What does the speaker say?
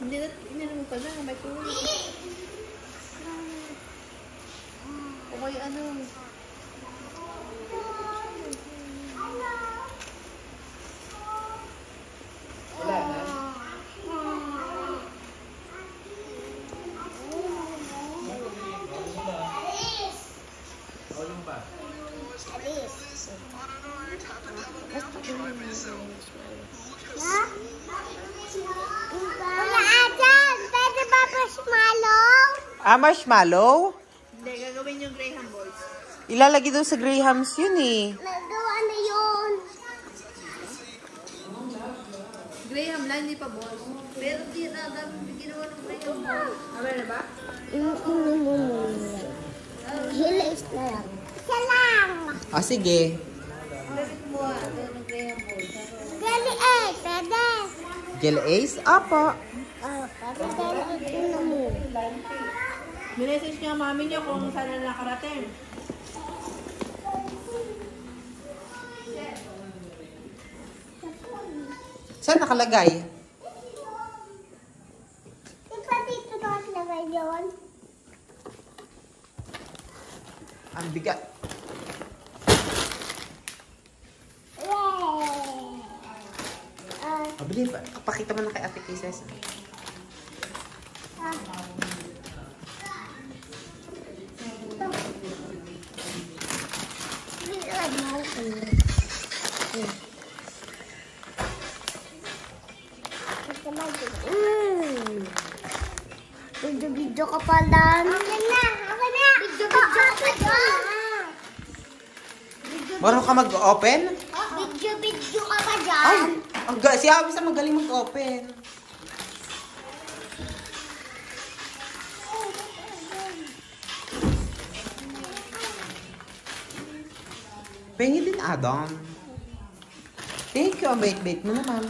Hindi naman pala. May kulay. Okay, ano? Wala na. Volume ba? Pwede ba marshmallow? Ah, marshmallow? Hindi, gagawin yung Graham Boys. Ilalagay doon sa Grahams yun eh. Nagawa na yun. Graham lang, hindi pa balls. Pero di na, dami ginawa ng Graham Boys. Awa na ba? Hilis na lang. Isa lang. Ah, sige. Pwede kumuha ito ng Graham Boys. Dali pwede. Gel Ace? Apo. Pwede na mo. Minessage niya ang mami niya kung saan na nakarating. Saan nakalagay? Di ba dito nakalagay yun? Ang bigat. Pabili pa. Pakita mo na kay Ate Kisses. Video ka pala. Ako na. Video ka dyan. Marunong ka mag-open? Video ka pa Ay! dyan. Si Abis ang magaling mag-open. Pengi din, Adam. Thank you. Ang bait-bait mo naman.